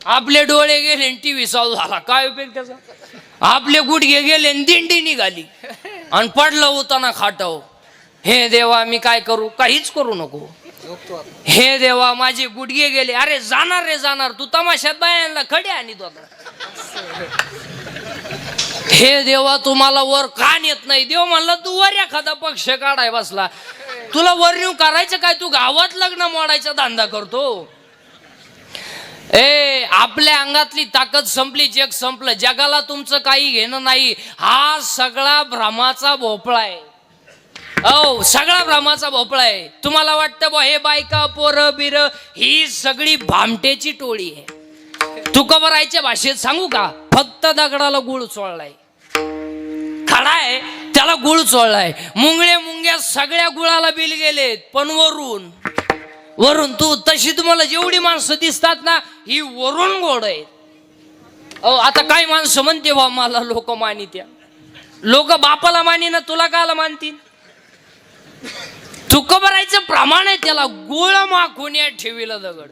आपले डोळे गेले आणि टीव्ही चालू झाला, काय उपयोग त्याचा? आपले गुडघे गेले आणि दिंडी निघाली आणि पडलं होताना खाटाव. हे देवा मी काय करू? काहीच करू नको. हे देवा माझे गुडघे गेले. अरे जाणार रे जाणार, तू तमाशात बायांना खडे आणि तो हे देवा तुम्हाला वर का नेत नाही? देव म्हणला तू वर एखादा पक्ष काढाय बसला, तुला वर नेऊन करायचं काय? तू गावात लग्न मोडायचा धंदा करतो. आपल्या अंगातली ताकद संपली, जग संपलं. जगाला तुमचं काही घेणं नाही. हा सगळा भ्रमाचा भोपळा आहे. सगळा भ्रमाचा भोपळा आहे. तुम्हाला वाटतं बा हे बायका पोरं बिर ही सगळी भामटेची टोळी आहे. तुकोबरायच्या भाषेत सांगू का? फक्त दगडाला गुळ चोळलाय, खडा आहे त्याला गुळ चोळलाय. मुंगळे मुंग्या सगळ्या गुळाला बिल गेलेत, पण वरून वरून तू तशी तुम्हाला जेवढी माणसं दिसतात ना, ही वरून गोड आहेत. आता काही माणसं म्हणते बा मला लोक मानित्या. लोक बापाला मानी ना, तुला काला मानतील? तुकोबरायचं प्रमाण आहे त्याला. गुळ माखून या ठेवीला दगड.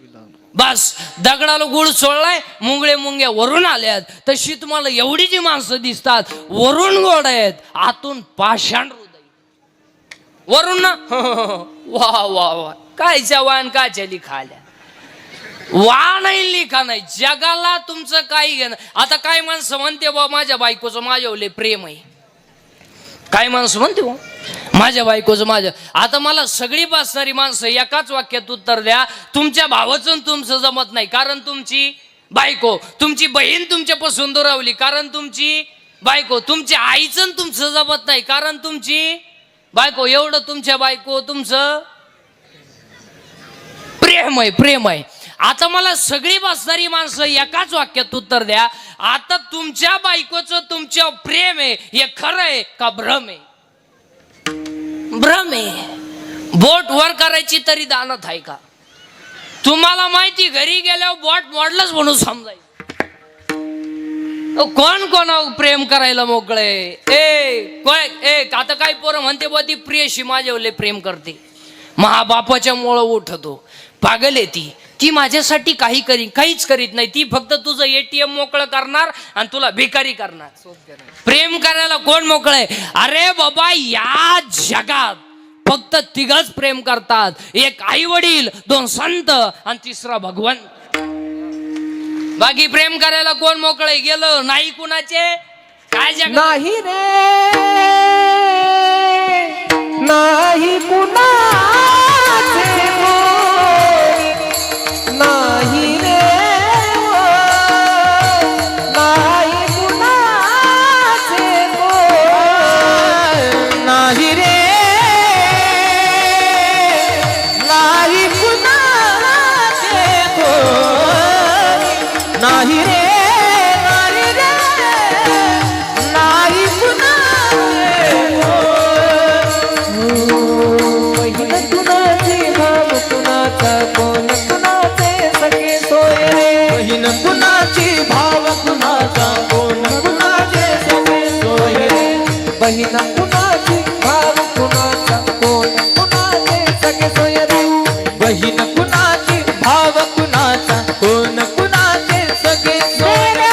बस दगडाला गुळ चोळलाय, मुंगळे मुंग्या वरून आल्यात. तशी तुम्हाला एवढी जी माणसं दिसतात वरून गोड आहेत, आतून पाषाण हृदय. वरून ना वा वा वा, काय जवान का चली खाल्या वा नाही लिखा नाही. जगाला तुमचं काही घेणं. आता काय माणसं म्हणते बा माझ्या बायकोचं माझ्यावले प्रेम आहे. काय माणसं म्हणते बा माझ्या बायकोचं माझ्या. आता मला सगळी बसणारी माणसं एकाच वाक्यात उत्तर द्या, तुमच्या भावाचं तुमचं जमत नाही कारण तुमची बायको. तुमची बहीण तुमच्यापासून दुरावली कारण तुमची बायको. तुमच्या आईचं तुमचं जमत नाही कारण तुमची बायको. एवढं तुमच्या बायको तुमचं प्रेम आहे, प्रेम आहे. आता मला सगळी बसणारी माणसं एकाच वाक्यात उत्तर द्या, आता तुमच्या बायकोचं तुमच्या प्रेम आहे हे खरं आहे का भ्रम आहे? भ्रम आहे. बोट वर करायची तरी दानत आहे का? तुम्हाला माहिती घरी गेल्यावर बोट मोडलंच म्हणून समजायचं. कोण कोणावर प्रेम करायला मोकळे? आता काही पोरं म्हणते बा ती प्रियशी माझ्यावले प्रेम करते, महाबापाच्या मुळे उठतो. पागल आहे ती. ती माझ्यासाठी काहीच करीत नाही. ती फक्त तुझं ATM मोकळं करणार आणि तुला भिकारी करणार. प्रेम करायला कोण मोकळ आहे? अरे बाबा या जगात फक्त तिघच प्रेम करतात, एक आई वडील, दोन संत आणि तिसरा भगवान. बाकी प्रेम करायला कोण मोकळ आहे? गेलं नाही कुणाचे काय जग नाही रे, नाही कुणाचे नाही रे, नाही कुणाचे नाही रे, नाही कुणाचे नाही रे, नाही रे, नाही कुणाचे. बहीण कुणाची, भाव कुणाचा, कोण कुणाचे सखे सोय रे. बहीण कुणाची, भाव कुणाचा, कोण कुणाचे सखे सोय रे. बहीण कुणाची, भाव कुणाचा, कोण कुणाचे सखे सोय रे. बहीण कुणाची, भाव कुणाचा, कोण कुणाचे सखे सोय रे.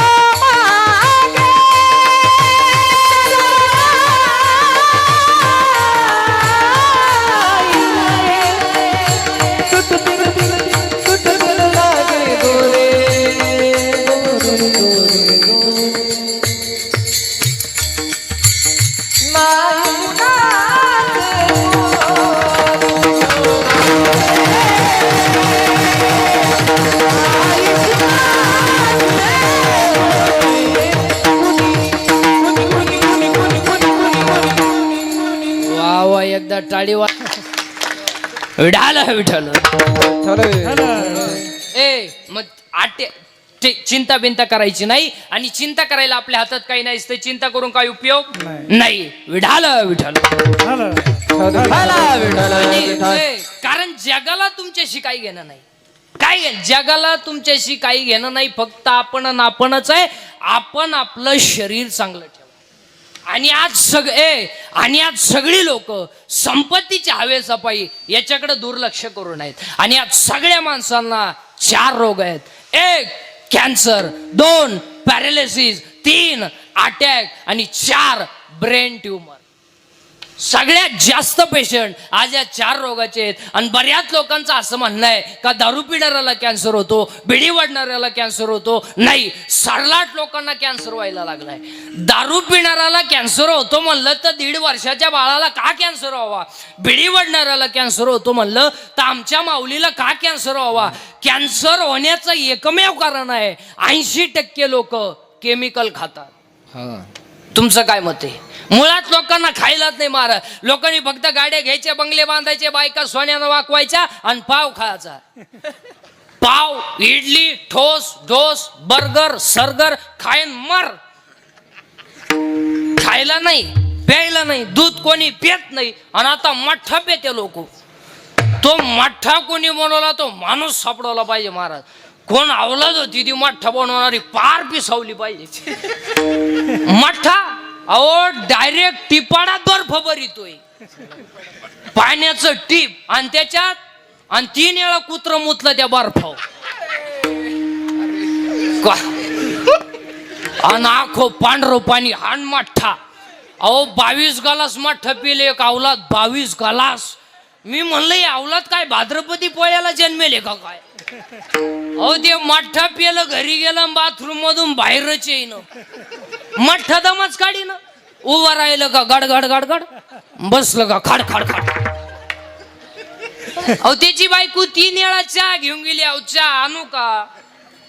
एकदा टाळी वा विठाला विठाल. मग चिंता बिंता करायची नाही. आणि चिंता करायला आपल्या हातात काही नाही, तर चिंता करून काही उपयोग नाही. विठाल विठाल. कारण जगाला तुमच्याशी काही घेणं नाही. काय जगाला तुमच्याशी काही घेणं नाही. फक्त आपणच आहे. आपण आपलं शरीर चांगलं ठेवा. आणि आज सगळी लोक संपत्तीच्या हवेसपाई याच्याकडे दुर्लक्ष करून आहेत. आणि आज सगळ्या माणसांना 4 रोग आहेत. एक कॅन्सर, 2 पॅरालिसिस, 3 अटॅक आणि 4 ब्रेन ट्युमर. सगळ्यात जास्त पेशंट आज या 4 रोगाचे आहेत. आणि बऱ्याच लोकांचं असं म्हणणं आहे का दारू पिणाऱ्याला कॅन्सर होतो, बिडी वाढणाऱ्याला कॅन्सर होतो. नाही, सर्राट लोकांना कॅन्सर व्हायला लागलाय. दारू पिणाऱ्याला कॅन्सर होतो म्हणलं तर 1.5 वर्षाच्या बाळाला का कॅन्सर व्हावा? बिडी वाढणाऱ्याला कॅन्सर होतो म्हणलं तर आमच्या माऊलीला का कॅन्सर व्हावा? कॅन्सर होण्याचं एकमेव कारण आहे 80% लोक केमिकल खातात. तुमचं काय मत आहे? मुळात लोकांना खायलाच नाही महाराज. लोकांनी फक्त गाड्या घ्यायच्या, बंगले बांधायचे, बायका सोन्यानं वाकवायच्या आणि पाव खायचा. पाव, इडली, ठोस, डोस, बर्गर, सर्गर खायन मर. खायला नाही, प्यायला नाही, दूध कोणी पेत नाही. आणि आता मठ्ठा पेते लोक. तो मठ्ठा कोणी बनवला तो माणूस सापडवला पाहिजे महाराज. कोण अवलाद होती ती मठ्ठा बनवणारी पार पिसावली पाहिजे. मठ्ठा अहो डायरेक्ट टिपाडात बर्फ भरितोय, पाण्याचं टीप आणि त्याच्यात आणि 3 वेळा कुत्र मुतलं त्या बर्फाव. आणि आखो पांढरं पाणी हाण मठ्ठा. अहो 22 गलास मठ्ठा पिले एक अवलाद, 22 गलास. मी म्हणलं हे अवलाद काय भाद्रपदी पोळ्याला जन्मेले का काय? अहो ते मठ्ठा पिलं, घरी गेलं, बाथरूम मधून बाहेरच येईन. मठ्ठा दमच काढी ना. उभं राहिलं का गडगड गडगड, बसलं का खाड खाड खाड. अहो त्याची बायको 3 वेळा चहा घेऊन गेली. अहो चहा आणू का?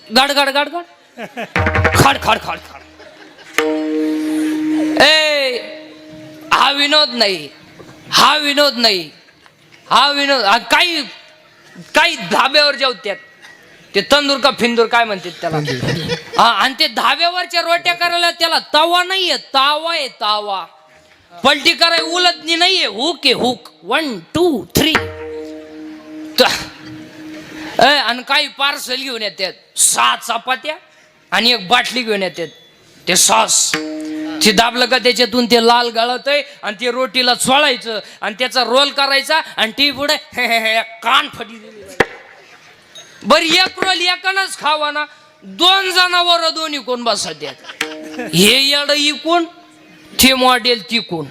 गडगड गडगड खाड खाड खाड खाड. हा विनोद नाही, हा विनोद नाही, हा विनोद. काही धाब्यावर जेवत्यात ते तंदूर का फिंदूर काय म्हणतात त्याला. आणि ते धाब्यावरच्या रोट्या करायला त्याला तवा नाहीये, तावा आहे तावा. पलटी कराय उलटणी नाहीये, हुक आहे हुक. 1 2 3. आणि काही पार्सल घेऊन येतात, 6 चपात्या आणि 1 बाटली घेऊन येतात. ते सॉस ती दाबलं का त्याच्यातून ते लाल गळतय आणि ते रोटीला चोळायचं आणि त्याचा रोल करायचा आणि टी पुढे कान फटी दिली. बर 1 रोल एकानच खावा ना, 2 जणांवर दोन्ही कोण बसत्यात. हे येड इकून ते मॉडेल तिकून.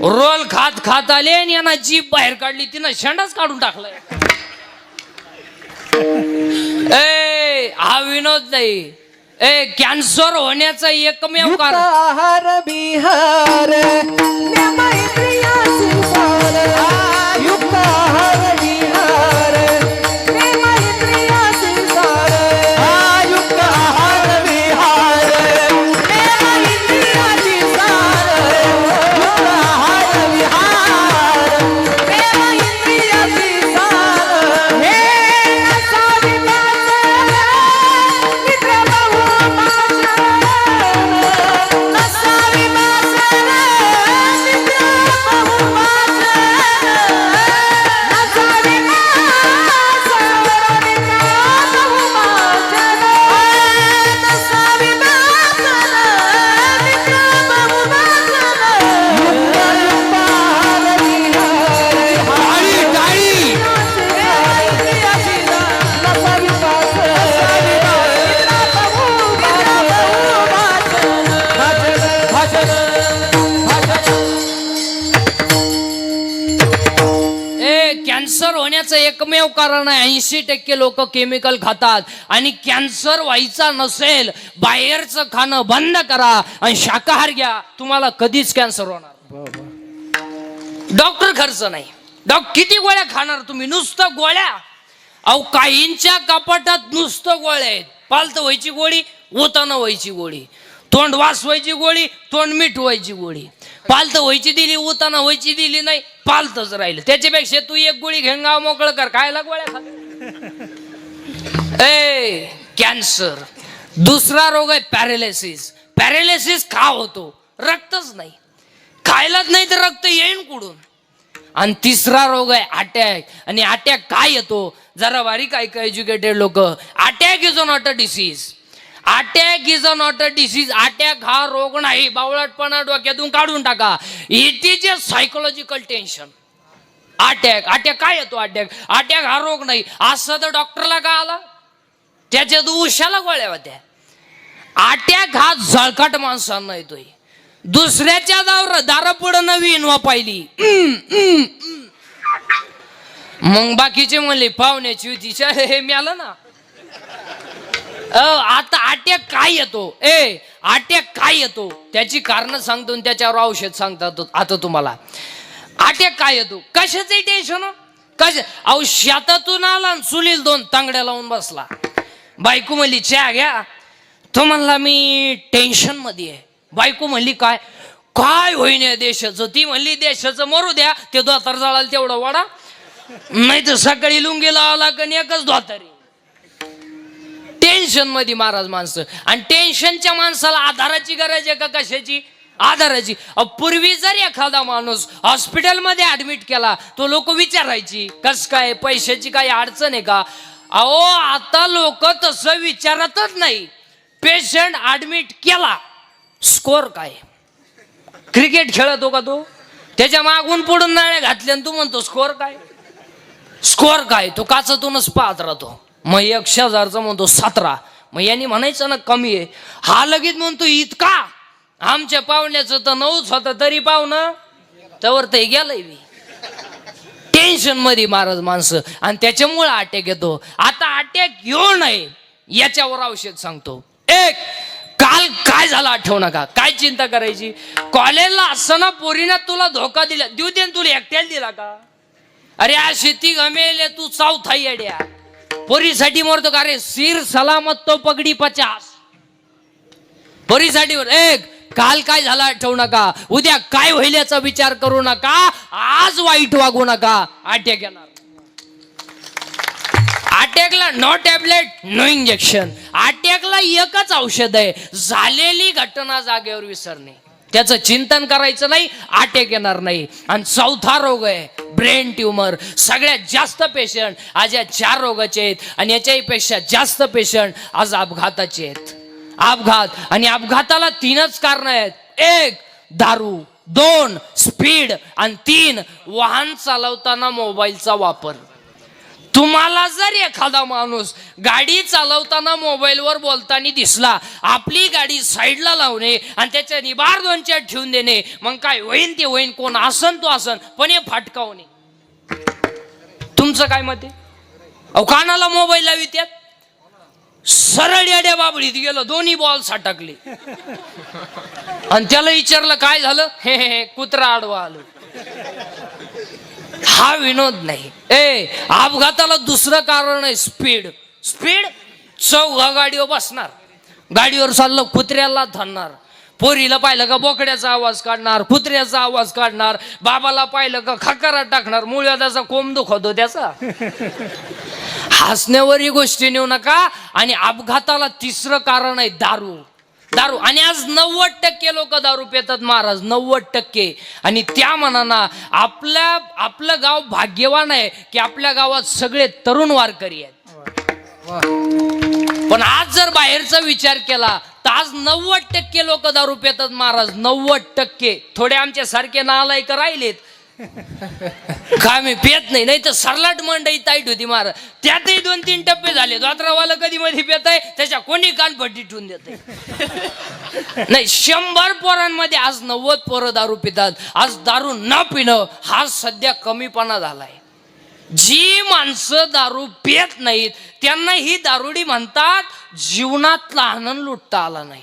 रोल खात खात आले आणि यांना जीभ बाहेर काढली, तिनं शेंडाच काढून टाकलाय. हा विनोद नाही. कॅन्सर होण्याचा एकमेव कारण आहार बिहार मैत्रिया संसार. युक्त आहार बिहार मैत्रिया संसार. युक्त आहार बिहार मैत्रिया संसार. युक्त आहार बिहार मैत्रिया संसार. हे नसावी कॅन्सर होण्याचं एकमेव कारण आहे 80% लोक केमिकल खातात. आणि कॅन्सर व्हायचा नसेल बाहेरचं खाणं बंद करा आणि शाकाहार घ्या, तुम्हाला कधीच कॅन्सर होणार. डॉक्टर खर्च नाही. किती गोळ्या खाणार तुम्ही? नुसतं गोळ्या. अहो काहींच्या कपाटात नुसतं गोळ्या आहेत. पालत व्हायची गोळी, ओताना व्हायची गोळी, तोंड वास व्हायची गोळी, तोंड मीठ व्हायची गोळी. पालत व्हायची दिली, उताना व्हायची दिली नाही, पालतच राहिलं. त्याच्यापेक्षा तू 1 गोळी घेऊन गाव मोकळं कर. खायला गोळ्या खा. कॅन्सर. दुसरा रोग आहे पॅरालिसिस. पॅरालिसिस का होतो? रक्तच नाही, खायलाच नाही तर रक्त येईन कुठून. आणि तिसरा रोग आहे अटॅक. आणि अटॅक काय येतो? जरा बारीक ऐका एज्युकेटेड लोक. Attack is not a disease. Attack is not a disease. Attack हा रोग नाही. बावळटपणा डोक्यातून काढून टाका. It is a psychological tension. Attack काय येतो? अटॅक हा रोग नाही. असं तर डॉक्टरला का आला? त्याच्यात उशाला गोळ्या होत्या. अटॅक हा झळकाट माणसांना येतोय. दुसऱ्याच्या दारापुढं नवीन वापायली. मग बाकीचे म्हणले पाहुण्याची होती हे मिळालं ना. आता अटॅक काय येतो, अटॅक काय येतो त्याची कारण सांगतो आणि त्याच्यावर औषध सांगतात. आता तुम्हाला अटॅक काय येतो, कशाचं टेन्शन, अहो शेतातून आला चुलील 2 तांगड्या लावून बसला. बायको म्हणली चहा घ्या. तो म्हणला मी टेन्शन मध्ये आहे. बायको म्हणली काय काय होईन या देशाचं. ती म्हणली देशाचं मरू द्या, ते धोतर जळाल तेवढं वाडा, नाही तर सकाळी लुंगी लावाला कणी एकच धोतरी. टेन्शन मध्ये महाराज माणसं. आणि टेन्शनच्या माणसाला आधाराची गरज आहे का कशाची, आधाराची. पूर्वी जर एखादा माणूस हॉस्पिटलमध्ये ऍडमिट केला तो लोक विचारायची कस काय, पैशाची काही अडचण आहे का. अहो आता लोक तसं विचारतच नाही. पेशंट ऍडमिट केला, स्कोर काय, क्रिकेट खेळतो का तो, त्याच्या मागून पुढून नाळ्या घातल्या तू म्हणतो स्कोर काय, स्कोर काय. तो काचातूनच पाहत राहतो. मग 100,000चा म्हणतो 17. मग यांनी म्हणायचं ना कमी आहे. हा लगेच म्हणतो इतका, आमच्या पाहुण्याचं तर 9च होतं तरी पाहुणं तवर ते गेलंय मी. टेन्शन मध्ये महाराज माणसं. आणि त्याच्यामुळे अटॅक येतो. आता अटॅक येऊ नये याच्यावर औषध सांगतो. एक, काल काय झालं आठवू नका, काय चिंता करायची. कॉलेजला असताना पोरीनं तुला धोका दिला, देऊ दे तुला एकट्याला दिला का. अरे आ शेती गमेले तू चौथा येड्या, पोरीसाठी मरतो का रे. सिर सलामत तो पगडी 50 पोरीसाठी. एक, काल काय झालं आठवू नका, उद्या काय होईल याचा विचार करू नका, आज वाईट वागू नका. अटॅक येणार. अटॅकला नो टॅबलेट नो इंजेक्शन. अटॅकला एकच औषध आहे, झालेली घटना जागेवर विसरणे. त्याचं चिंतन करायचं नाही, अटॅक येणार नाही. आणि चौथा रोग आहे ब्रेन ट्यूमर. सगळ्यात जास्त पेशंट आज या 4 रोगाचे आहेत. आणि याच्याही पेक्षा जास्त पेशंट आज अपघाताचे आहेत. अपघात. आणि अपघाताला 3च कारण आहेत. 1, दारू, 2, स्पीड, आणि 3, वाहन चालवताना मोबाईलचा वापर. तुम्हाला जर एखादा माणूस गाडी चालवताना मोबाईलवर बोलताना दिसला, आपली गाडी साईडला लावणे आणि त्याच्या निबार 2 ठेवून देणे. मग काय होईन ते होईन, कोण आसन तो आसन, पण हे फाटकावणे. तुमचं काय मत आहे. अहो कानाला मोबाईल लावी त्यात, सरळ येड्या बाबळीत गेलं, दोन्ही बॉल सटकले. आणि त्याला विचारलं काय झालं, हे कुत्रा आडवा आलं. हा विनोद नाही. अपघाताला दुसरं कारण आहे स्पीड. स्पीड. चौघा गाडीवर बसणार, गाडीवर चाललं कुत्र्याला धरणार, पोरीला पाहिलं का बोकड्याचा आवाज काढणार, कुत्र्याचा आवाज काढणार, बाबाला पाहिलं का खकारात टाकणार, मुळ्या त्याचा कोंब दुखतो त्याचा. हसण्यावरही गोष्टी नेऊ नका. आणि अपघाताला 3रं कारण आहे दारू. दारू. आणि आज 90% लोक दारू पितात महाराज, 90%. आणि त्या मनानं आपलं गाव भाग्यवान आहे की आपल्या गावात सगळे तरुण वारकरी आहेत. पण आज जर बाहेरचा विचार केला तर आज 90% लोक दारू पितात महाराज, 90%. थोडे आमच्या सारखे नालायक राहिलेत का मी पेत नाही, नाही तर सरलाट मंडई ताईट होती महाराज. त्यातही 2-3 टप्पे झाले. द्वात्रावाला कधी मध्ये पेत आहे त्याच्या कोणी कानपट्टी ठेवून देत नाही. 100 पोरांमध्ये आज 90 पोरं दारू पितात. आज दारू न पिणं हा सध्या कमीपणा झालाय. जी माणसं दारू पित नाहीत त्यांना ही दारुडी म्हणतात जीवनातला आनंद लुटता आला नाही.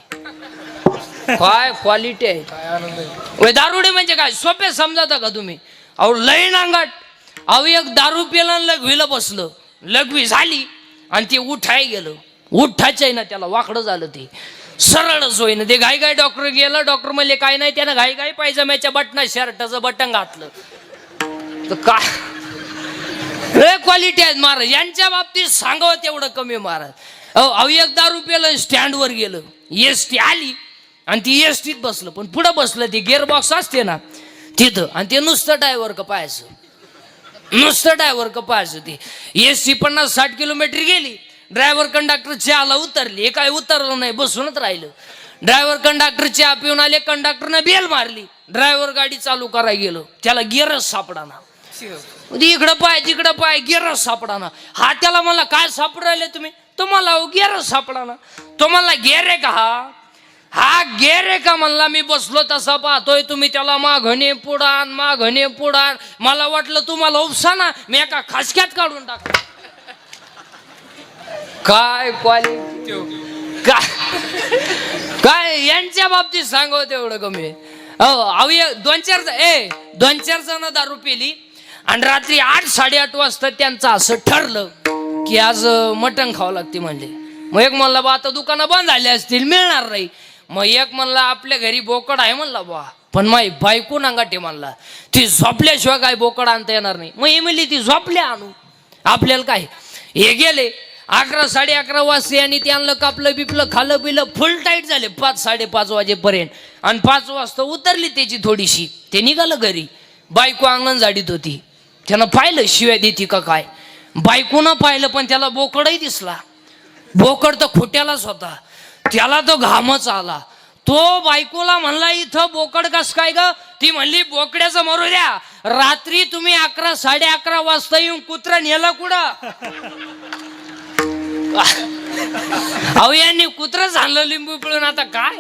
काय क्वालिटी आहे, काय आनंद आहे. दारुडी म्हणजे काय सोपे समजता का तुम्ही. अहो लय नांगाट. अहो एक दारू पिला लघवीला बसलं, लघवी झाली आणि ते उठाय गेलं, उठायचं आहे ना त्याला वाकडं झालं, ते सरळच होईना. ते घाई डॉक्टर गेलं, डॉक्टर म्हणले काय नाही, त्यानं घाई पायजम्याच्या बटना शर्टाचं बटन घातलं. तर काय क्वालिटी आहेत महाराज. यांच्या बाबतीत सांगावं तेवढं कमी महाराज. अहो एक दारू पिलं स्टँडवर गेलं, एसटी आली आणि ती एसटीत बसलं, पण पुढं बसलं ते गिअरबॉक्स असते ना तिथं, आणि ते नुसतं ड्रायव्हर का पाहायचं, नुसतं ड्रायव्हर का पाहायचं. ते एसटी 50-60 किलोमीटर गेली, ड्रायव्हर कंडक्टर चहाला उतरली, हे काय उतरलं नाही, बसूनच राहिलं. ड्रायव्हर कंडक्टर चहा पिऊन आले, कंडक्टरनं बेल मारली, ड्रायव्हर गाडी चालू करायला गेलो, त्याला गिअरच सापडाना. इकडं पाय तिकडं पाय, गिअरच सापडाना. हा त्याला मला काय सापडू राहिले तुम्ही, तुम्हाला गेर सापडा ना. तुम्हाला गेर आहे का हा गेर आहे का म्हणला. मी बसलो तसा पाहतोय तुम्ही त्याला माघणे पुढान. मला वाटलं तुम्हाला उपसा ना, मी एका खासक्यात काढून टाक. काय क्वालिटी काय यांच्या बाबतीत सांगव तेवढं कमी. अहो 2-4 जण दारू पिली आणि रात्री 8-8:30 वाजता त्यांचं असं ठरलं की आज मटण खावं लागते म्हणले. मग एक म्हणला बा आता दुकानं बंद झाली असतील, मिळणार नाही. मग एक म्हणला आपल्या घरी बोकड आहे म्हणला बा, पण माई बायको नांगाटे म्हणला ती झोपल्याशिवाय काय बोकड आणता येणार नाही. मग हे म्हणली ती झोपल्या आणू आपल्याला काय. हे गेले 11-11:30 वाजता आणि ते आणलं, कापलं बिपलं, खालं पिलं, फुल टाईट झाले 5-5:30 वाजेपर्यंत. आणि 5 वाजता उतरली त्याची थोडीशी, ते निघालं घरी. बायको अंगण झाडीत होती. त्यानं पाहिलं शिव्या देती का काय. बायकोनं पाहिलं पण त्याला बोकडही दिसला. बोकड तर खोट्यालाच होता. त्याला तो घामच आला. तो बायकोला म्हणला इथं बोकड कस काय ग. ती म्हणली बोकड्याचं मरू द्या, रात्री तुम्ही 11-11:30 वाजता येऊन कुत्रं नेलं कुठं. अहो यांनी कुत्रच आणलं लिंबू पिळून. आता काय